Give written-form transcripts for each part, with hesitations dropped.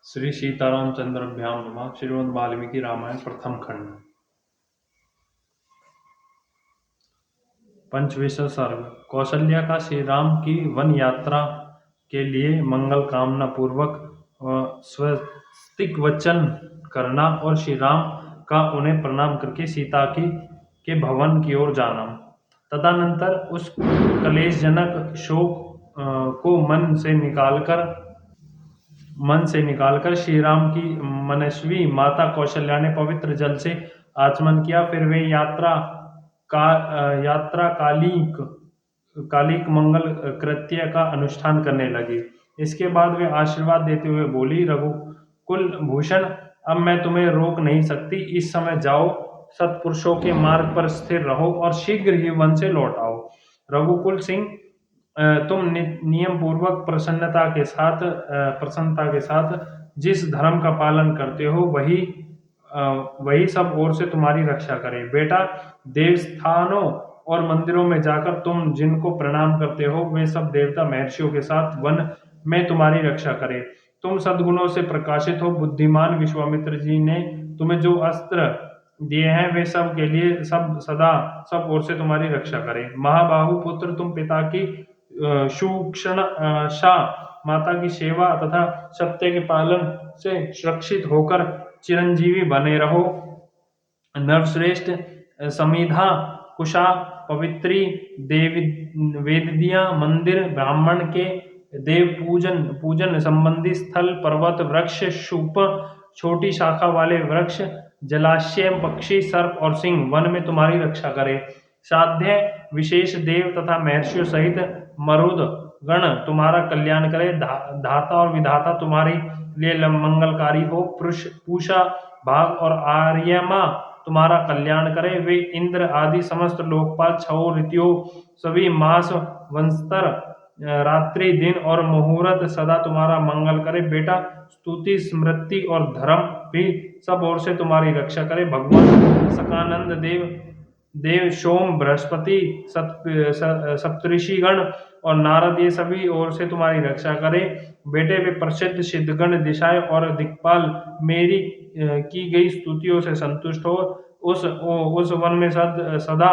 श्री सीतारामचंद्राभ्याम नमः। श्रीमद् वाल्मीकि रामायण प्रथम खंड। पंचविंशः सर्ग। कौशल्या का श्री राम की वन यात्रा के लिए मंगल कामना पूर्वक स्वस्तिक वचन करना और श्री राम का उन्हें प्रणाम करके सीता के भवन की ओर जाना। तदनंतर उस कलेशजनक शोक को मन से निकालकर श्री राम की मनस्वी माता कौशल्या ने पवित्र जल से आचमन किया। फिर वे यात्रा कालिक मंगल कृत्य का अनुष्ठान करने लगी। इसके बाद वे आशीर्वाद देते हुए बोली, रघुकुल भूषण, अब मैं तुम्हें रोक नहीं सकती। इस समय जाओ, सत्पुरुषों के मार्ग पर स्थिर रहो और शीघ्र ही वन से लौट आओ। रघुकुल सिंह, तुम नियम पूर्वक प्रसन्नता के साथ जिस धर्म का पालन करते हो वही सब ओर से तुम्हारी रक्षा करे। बेटा, देवस्थानों और मंदिरों में जाकर तुम जिनको प्रणाम करते हो वे सब देवता महर्षियों के साथ वन में तुम्हारी रक्षा करे। तुम सद्गुणों से प्रकाशित हो। बुद्धिमान विश्वामित्र जी ने तुम्हें जो अस्त्र दिए हैं वे सब के लिए सदा सब ओर से तुम्हारी रक्षा करे। महाबाहु पुत्र, तुम पिता की सुक्षणा माता की सेवा तथा सत्य के पालन से सुरक्षित होकर चिरंजीवी बने रहो। नरश्रेष्ठ, समिधा कुशा पवित्री वेदियां, मंदिर, ब्राह्मण के देव पूजन संबंधी स्थल, पर्वत, वृक्ष, शूप, छोटी शाखा वाले वृक्ष, जलाशय, पक्षी, सर्प और सिंह वन में तुम्हारी रक्षा करे। साध्य विशेष देव तथा महर्षियों सहित मरुद गण तुम्हारा कल्याण करे। धाता और विधाता तुम्हारे लिए मंगलकारी हो। पूषा, भाग और आर्यमा तुम्हारा कल्याण करे। वे इंद्र आदि समस्त लोकपाल, छहों ऋतुओं, सभी मास, वंस्तर, रात्रि, दिन और मुहूर्त सदा तुम्हारा मंगल करे। बेटा, स्तुति, स्मृति और धर्म भी सब ओर से तुम्हारी रक्षा करे। भगवान सकानंद देव सोम, बृहस्पति, सप्तऋषिगण और नारद ये सभी ओर से तुम्हारी रक्षा करे। बेटे, वे प्रसिद्ध सिद्धगण, दिशाएं और दिक्पाल मेरी की गई स्तुतियों से संतुष्ट हो उस वन में सदा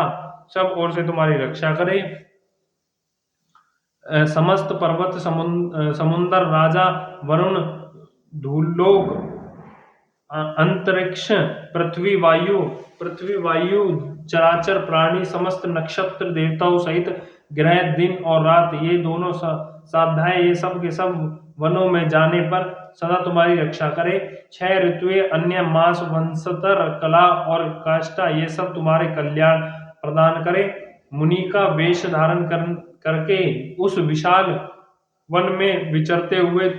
सब ओर से तुम्हारी रक्षा करे। समस्त पर्वत, समुद्र, राजा, वरुण, धूलोक, अंतरिक्ष, पृथ्वी वायु, चराचर प्राणी, समस्त नक्षत्र, देवताओं सहित ग्रह, दिन और रात, ये दोनों साध्याय, ये सब के सब वनों में जाने पर सदा तुम्हारी रक्षा करे। 6 ऋतुएं, अन्य मास, वंशतर, कला और काष्ठा, ये सब तुम्हारे कल्याण प्रदान करे। मुनि का वेश धारण करके उस विशाल वन में विचरते हुए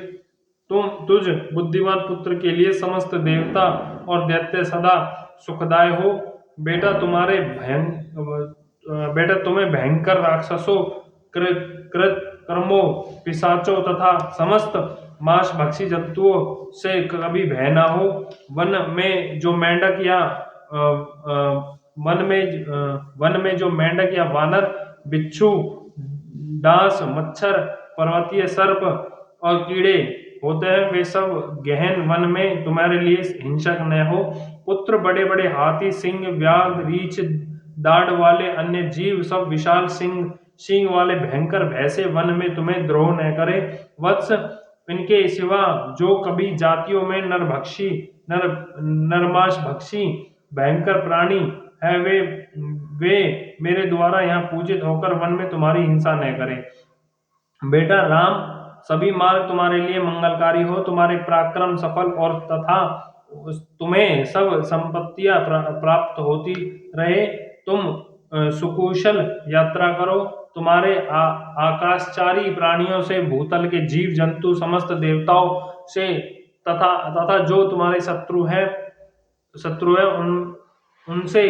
तुझ बुद्धिमान पुत्र के लिए समस्त देवता और दैत्य सदा सुखदाय हो। बेटा, तुम्हें भयंकर राक्षसों, कर्मों, पिशाचों तथा समस्त मांस भक्षी जंतुओं से कभी भय ना हो। वन में जो मेंढक या वानर, बिच्छू, डांस, मच्छर, पर्वतीय सर्प और कीड़े होते हैं वे सब गहन वन में तुम्हारे लिए हिंसक न हो। पुत्र, बड़े बड़े हाथी, सिंह, व्याघ्र, रीछ, दाढ़ वाले अन्य जीव सब विशाल सिंह वाले भयंकर भय से वन में तुम्हें द्रोह न करे। वत्स, इनके सिवा जो कभी जातियों में नरमांस भक्षी भयंकर प्राणी है वे मेरे द्वारा यहाँ पूजित होकर वन में तुम्हारी हिंसा न करे। बेटा राम, सभी मार्ग तुम्हारे लिए मंगलकारी हो। तुम्हारे पराक्रम सफल और तथा तुम्हें सब संपत्तियां प्राप्त होती रहे। तुम सुकुशल यात्रा करो। तुम्हारे आकाशचारी प्राणियों से, भूतल के जीव जंतु, समस्त देवताओं से तथा जो तुम्हारे शत्रु है उनसे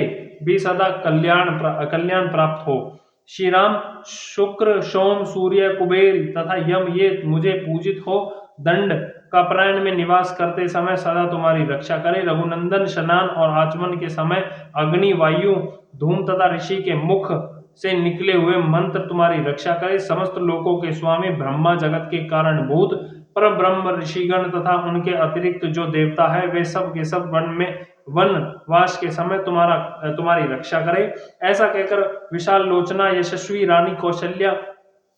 भी सदा कल्याण प्राप्त हो। श्री राम, शुक्र, सोम, सूर्य, कुबेर तथा यम ये मुझे पूजित हो। दंड कपरायण में निवास करते समय सदा तुम्हारी रक्षा करे। रघुनंदन, स्नान और आचमन के समय अग्नि, वायु, धूम तथा ऋषि के मुख से निकले हुए मंत्र तुम्हारी रक्षा करे। समस्त लोकों के स्वामी ब्रह्मा, जगत के कारण भूत पर ब्रह्म ऋषिगण तथा उनके अतिरिक्त जो देवता है वे सब के सब वनवास के समय तुम्हारी रक्षा करे। ऐसा कहकर विशाल लोचना यशस्वी रानी कौशल्या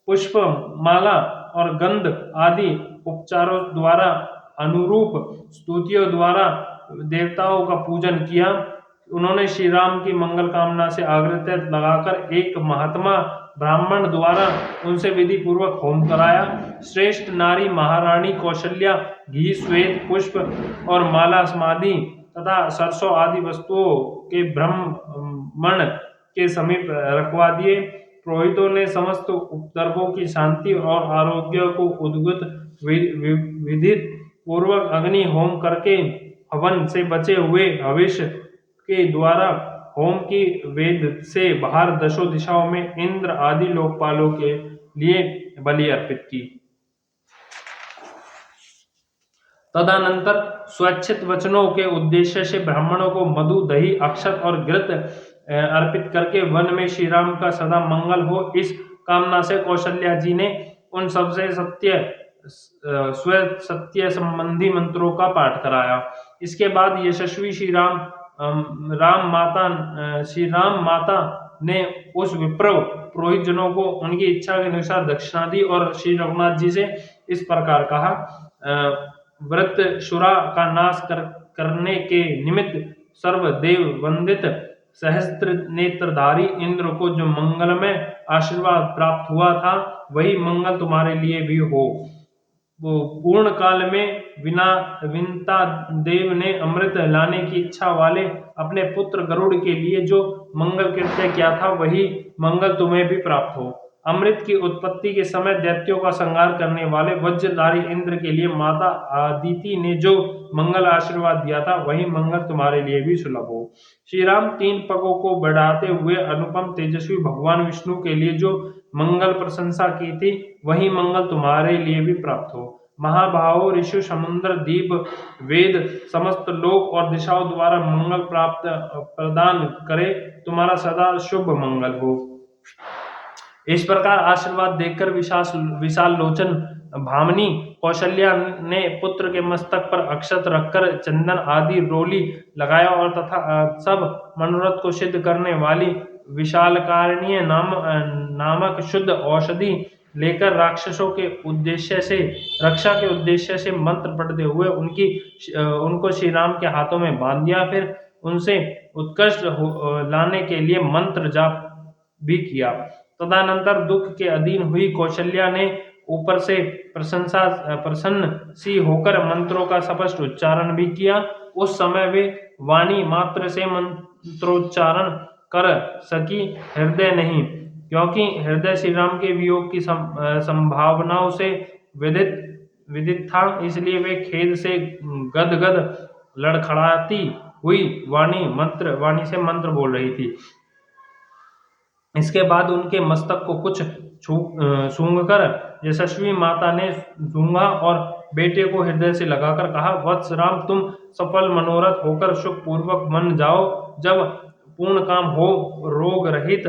पुष्प माला और गंध आदि उपचारों द्वारा अनुरूप स्तुतियों द्वारा देवताओं का पूजन किया। उन्होंने श्री राम की मंगल कामना से आग्रह लगाकर एक महात्मा ब्राह्मण द्वारा उनसे विधि पूर्वक होम कराया। श्रेष्ठ नारी महारानी कौशल्या घी श्वेत पुष्प और माला समाधि तथा सरसों आदि वस्तुओं के ब्राह्मण के समीप रखवा दिए। पुरोहितों ने समस्त उपद्रवों की शांति और आरोग्य को उद्गत विधि पूर्वक अग्नि होम करके हवन से बचे हुए हविष्य के द्वारा होम की वेद से बाहर दशों दिशाओं में इंद्र आदि लोकपालों के लिए बलि अर्पित की। तदनंतर स्वच्छित वचनों के उद्देश्य से ब्राह्मणों को मधु दही अक्षत और घृत अर्पित करके वन में श्री राम का सदा मंगल हो इस कामना से कौशल्या जी ने उन सबसे सत्य संबंधी मंत्रों का पाठ कराया। इसके बाद यशस्वी श्री राम माता ने उस विप्र पुरोहित जनों को उनकी इच्छा के अनुसार दक्षिणा दी और श्री रघुनाथ जी से इस प्रकार कहा, व्रत शुरा का नाश करने के निमित्त सर्वदेव वंदित सहस्त्र नेत्रधारी इंद्र को जो मंगलमय आशीर्वाद प्राप्त हुआ था वही मंगल तुम्हारे लिए भी हो। वो पूर्ण काल में विनता देव ने अमृत लाने की इच्छा वाले अपने पुत्र गरुड़ के लिए जो मंगल कृत्य किया था वही मंगल तुम्हें भी प्राप्त हो। अमृत की उत्पत्ति के समय दैत्यों का संहार करने वाले वज्रधारी इंद्र के लिए माता आदिति ने जो मंगल आशीर्वाद दिया था वही मंगल तुम्हारे लिए भी सुलभ हो। श्री राम 3 पगों को बढ़ाते हुए अनुपम तेजस्वी भगवान विष्णु के लिए जो मंगल प्रशंसा की थी वही मंगल तुम्हारे लिए भी प्राप्त हो। महाभावो ऋषि समुद्र दीप वेद समस्त लोक और दिशाओं द्वारा मंगल प्राप्त प्रदान करे, तुम्हारा सदा शुभ मंगल हो। इस प्रकार आशीर्वाद देकर विशाल लोचन भामनी कौशल्या ने पुत्र के मस्तक पर अक्षत रखकर चंदन आदि रोली लगाया और तथा सब मनोरथ को सिद्ध करने वाली विशालकारिणी नामक शुद्ध औषधि लेकर राक्षसों के उद्देश्य से रक्षा के उद्देश्य से मंत्र पढ़ते हुए उनको श्री राम के हाथों में बांध दिया। फिर उनसे उत्कृष्ट लाने के लिए मंत्र जाप भी किया। तदनंतर दुख के अधीन हुई कौशल्या ने ऊपर से प्रसन्न सी होकर मंत्रों का स्पष्ट उच्चारण भी किया। उस समय वे वाणी मात्र से मंत्रोच्चारण कर सकी, हृदय नहीं, क्योंकि हृदय श्री राम के वियोग की संभावनाओं से विदित था। इसलिए वे खेद से गदगद लड़खड़ाती हुई वाणी से मंत्र बोल रही थी। इसके बाद उनके मस्तक को कुछ सूंघकर यशस्वी माता ने सूंघा और बेटे को हृदय से लगाकर कहा, वत्स राम, तुम सफल मनोरथ होकर सुख पूर्वक मन जाओ। जब पूर्ण काम हो रोग रहित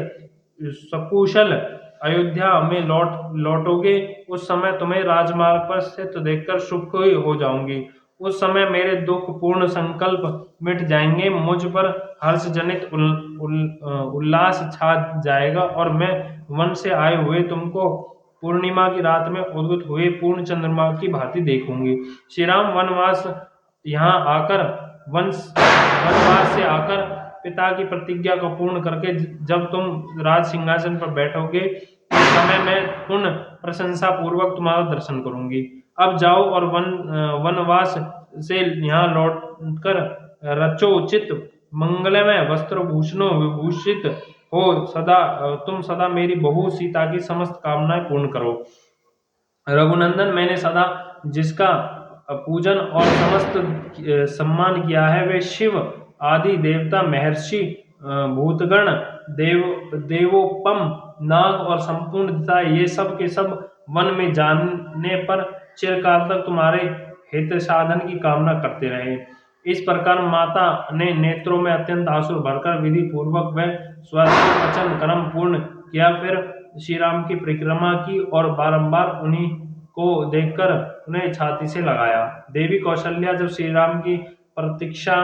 सकुशल अयोध्या में लौटोगे उस समय तुम्हें राजमार्ग पर स्थित देखकर सुख हो जाऊंगी। उस समय मेरे दुख पूर्ण संकल्प मिट जाएंगे, मुझ पर हर्ष जनित उल्लास छा जाएगा और मैं वन से आए हुए तुमको पूर्णिमा की रात में उद्गत हुए पूर्ण चंद्रमा की भांति देखूंगी। श्री राम वनवास से आकर पिता की प्रतिज्ञा को पूर्ण करके जब तुम राज सिंहासन पर बैठोगे उस समय मैं पुण्य प्रशंसा पूर्वक तुम्हारा दर्शन करूंगी। अब जाओ और वनवास से यहाँ लौटकर रचोचित मंगलमय वस्त्र भूषणों विभूषित हो तुम सदा मेरी बहू सीता की समस्त कामनाएं पूर्ण करो। रघुनंदन, मैंने सदा जिसका पूजन और समस्त सम्मान किया है वे शिव आदि देवता, महर्षि, भूतगण, देवोपम, नाग और संपूर्ण दिशा ये सब के सब वन में जाने पर चिरकाल तक तुम्हारे हित साधन की कामना करते रहे। इस प्रकार माता ने नेत्रों में अत्यंत आंसू भरकर विधि पूर्वक वह स्वचन कर्म पूर्ण किया। फिर श्री राम की परिक्रमा की और बारंबार उन्हीं को देखकर उन्हें छाती से लगाया। देवी कौशल्या जब श्री राम की प्रतीक्षा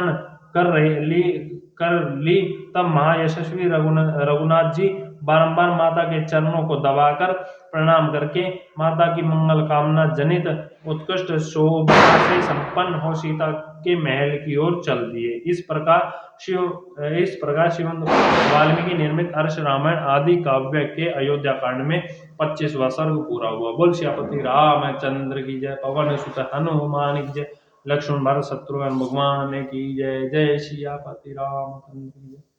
कर ली, तब महायशस्वी रघुनाथ जी बारंबार माता के चरणों को दबाकर प्रणाम करके माता की मंगल कामना जनित उत्कृष्ट शोभा से संपन्न हो सीता के महल की ओर चल दिए। इस प्रकार श्रीमद् वाल्मीकि निर्मित हर्ष रामायण आदि काव्य के अयोध्या कांड में 25वां सर्ग पूरा हुआ। बोल सियापति रामचंद्र की जय। पवन सुत हनुमान की जय। लक्ष्मण भरत शत्रुघ्न भगवान की जय। जय सियापति रामचंद्र की जय।